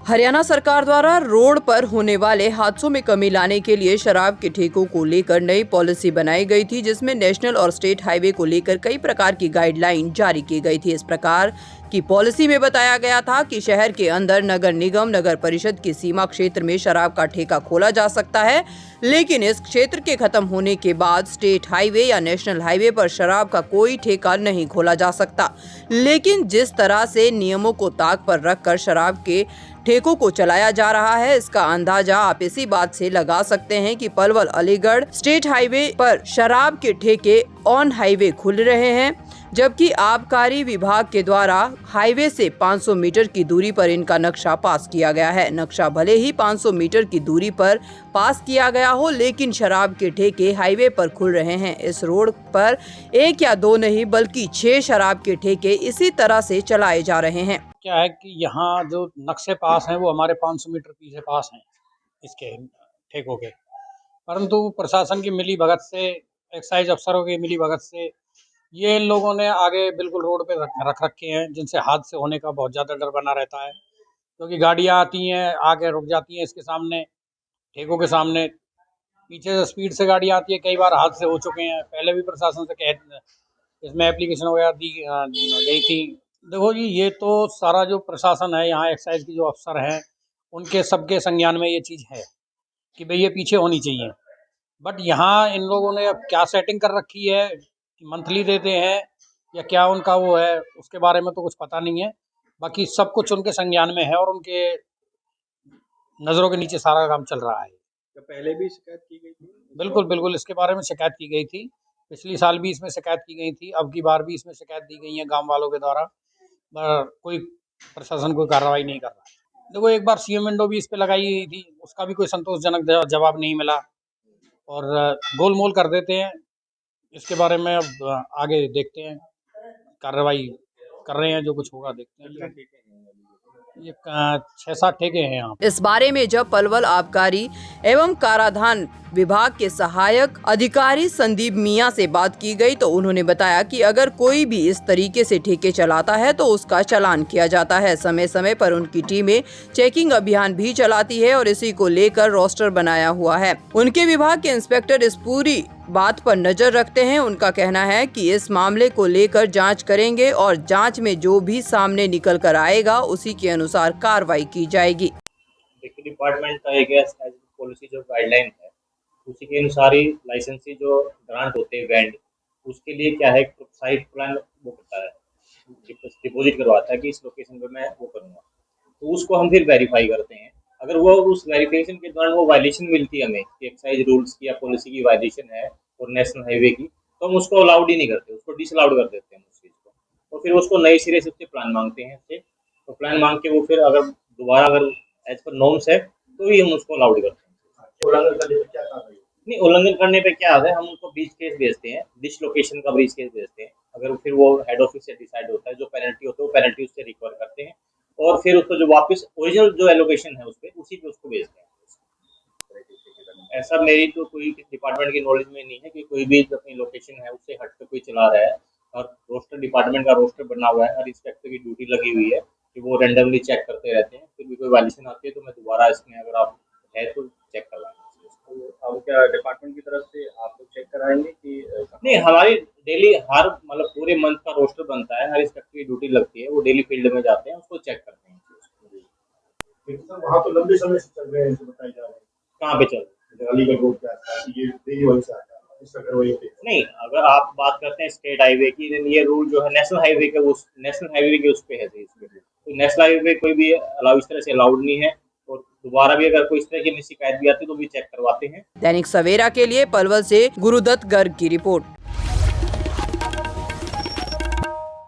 हरियाणा सरकार द्वारा रोड पर होने वाले हादसों में कमी लाने के लिए शराब के ठेकों को लेकर नई पॉलिसी बनाई गई थी, जिसमें नेशनल और स्टेट हाईवे को लेकर कई प्रकार की गाइडलाइन जारी की गई थी। इस प्रकार की पॉलिसी में बताया गया था कि शहर के अंदर नगर निगम, नगर परिषद की सीमा क्षेत्र में शराब का ठेका खोला जा सकता है, लेकिन इस क्षेत्र के खत्म होने के बाद स्टेट हाईवे या नेशनल हाईवे पर शराब का कोई ठेका नहीं खोला जा सकता। लेकिन जिस तरह से नियमों को ताक पर रखकर शराब के ठेकों को चलाया जा रहा है, इसका अंदाजा आप इसी बात से लगा सकते हैं कि पलवल अलीगढ़ स्टेट हाईवे पर शराब के ठेके ऑन हाईवे खुल रहे हैं, जबकि आबकारी विभाग के द्वारा हाईवे से 500 मीटर की दूरी पर इनका नक्शा पास किया गया है। नक्शा भले ही 500 मीटर की दूरी पर पास किया गया हो, लेकिन शराब के ठेके हाईवे पर खुल रहे हैं। इस रोड पर एक या दो नहीं बल्कि 6 शराब के ठेके इसी तरह से चलाए जा रहे हैं। क्या है कि यहाँ जो नक्शे पास हैं वो हमारे 500 मीटर पीछे पास हैं इसके ठेकों के, परंतु प्रशासन की मिली भगत से, एक्साइज अफसरों की मिली भगत से ये इन लोगों ने आगे बिल्कुल रोड पे रख रखे हैं, जिनसे हादसे होने का बहुत ज़्यादा डर बना रहता है। क्योंकि गाड़ियाँ आती हैं, आगे रुक जाती हैं इसके सामने, ठेकों के सामने, पीछे से स्पीड से गाड़ियाँ आती है, कई बार हादसे हो चुके हैं। पहले भी प्रशासन से इसमें एप्लीकेशन वगैरह दी गई थी। देखो जी, ये तो सारा जो प्रशासन है, यहाँ एक्साइज की जो अफसर हैं, उनके सबके संज्ञान में ये चीज़ है कि भाई ये पीछे होनी चाहिए। बट यहाँ इन लोगों ने अब क्या सेटिंग कर रखी है कि मंथली देते हैं या क्या उनका वो है, उसके बारे में तो कुछ पता नहीं है। बाकी सब कुछ उनके संज्ञान में है और उनके नज़रों के नीचे सारा काम चल रहा है। तो पहले भी शिकायत की गई थी? बिल्कुल बिल्कुल, इसके बारे में शिकायत की गई थी। पिछली साल भी इसमें शिकायत की गई थी, अब की बार भी इसमें शिकायत दी गई है गांव वालों के द्वारा, कोई प्रशासन कोई कार्रवाई नहीं कर रहा है। देखो, एक बार सीएम विंडो भी इस पे लगाई गई थी, उसका भी कोई संतोषजनक जवाब नहीं मिला और गोलमोल कर देते हैं। इसके बारे में अब आगे देखते हैं, कार्रवाई कर रहे हैं, जो कुछ होगा देखते हैं। ये 6-7 ठेके हैं यहाँ। इस बारे में जब पलवल आबकारी एवं कराधान विभाग के सहायक अधिकारी संदीप मियां से बात की गई, तो उन्होंने बताया कि अगर कोई भी इस तरीके से ठेके चलाता है तो उसका चालान किया जाता है। समय समय पर उनकी टीमें चेकिंग अभियान भी चलाती है और इसी को लेकर रोस्टर बनाया हुआ है। उनके विभाग के इंस्पेक्टर इस पूरी बात पर नजर रखते हैं। उनका कहना है कि इस मामले को लेकर जांच करेंगे और जांच में जो भी सामने निकल कर आएगा उसी के अनुसार कार्रवाई की जाएगी। डिपार्टमेंट का एक पॉलिसी जो गाइडलाइन है उसी के अनुसार ही लाइसेंसी जो ग्रांट होते हैं बैंड, उसके लिए क्या है, साइट प्लान वो करता है, डिपॉजिट करवाता है कि इस लोकेशन पे मैं वो करूँगा, तो उसको हम फिर वेरीफाई करते हैं। अगर वो उस वेरिफिकेशन के दौरान वो वायलेशन मिलती है हमें कि एक्साइज रूल्स की या पॉलिसी की वायलेशन है और नेशनल हाईवे की, तो हम उसको अलाउड ही नहीं करते, उसको डिसअलाउड कर देते हैं उस चीज़ को, और फिर उसको नए सिरे से उससे प्लान मांगते हैं उससे, तो प्लान मांग के वो फिर अगर दोबारा अगर एज पर नॉर्म्स है तो ही हम उसको अलाउड करते हैं। उल्लंघन करने पे क्या कार्रवाई? नहीं, उल्लंघन करने पे क्या है, हम उनको ब्रीच केस भेजते हैं, डिसलोकेशन का ब्रीच केस भेजते हैं। अगर फिर वो हेड ऑफिस से डिसाइड होता है, जो पेनल्टी होता है वो पेनल्टी उससे रिकवर करते हैं और फिर उसको जो वापस ओरिजिनल जो एलोकेशन है उस पर उसी पे उसको भेजते हैं। ऐसा मेरी तो कोई डिपार्टमेंट की नॉलेज में नहीं है कि कोई भी अपनी लोकेशन है उससे हट कर कोई चला रहा है, और रोस्टर डिपार्टमेंट का रोस्टर बना हुआ है, हर इंस्पेक्टर की ड्यूटी लगी हुई है कि वो रेंडमली चेक करते रहते हैं। फिर भी कोई वायलेशन आती है तो मैं दोबारा इसमें अगर आप है तो चेक करवाएंगे। अब क्या डिपार्टमेंट की तरफ से आप लोग चेक कराएंगे कि नहीं, हमारी डेली हर मतलब पूरे मंथ का रोस्टर बनता है, हर इंस्पेक्टर की ड्यूटी लगती है, वो डेली फील्ड में जाते हैं, उसको चेक करते हैं। वहाँ तो लंबे समय से चल रहे हैं, बताए जा रहे हैं। कहाँ पे चल रहे हैं? अलीगढ़ रोड पे आता है, ये दिल्ली वहीं से आता है, इस तरह वहीं पे। नहीं, अगर आप बात करते हैं स्टेट हाईवे की, ये रूल जो है नेशनल हाईवे के उस पे है, तो नेशनल हाईवे कोई भी अलाउ इस तरह से अलाउड नहीं है, और दोबारा भी अगर कोई इस तरह की शिकायत भी आती है तो भी चेक करवाते हैं। दैनिक सवेरा के लिए पलवल से गुरुदत्त गर्ग की रिपोर्ट।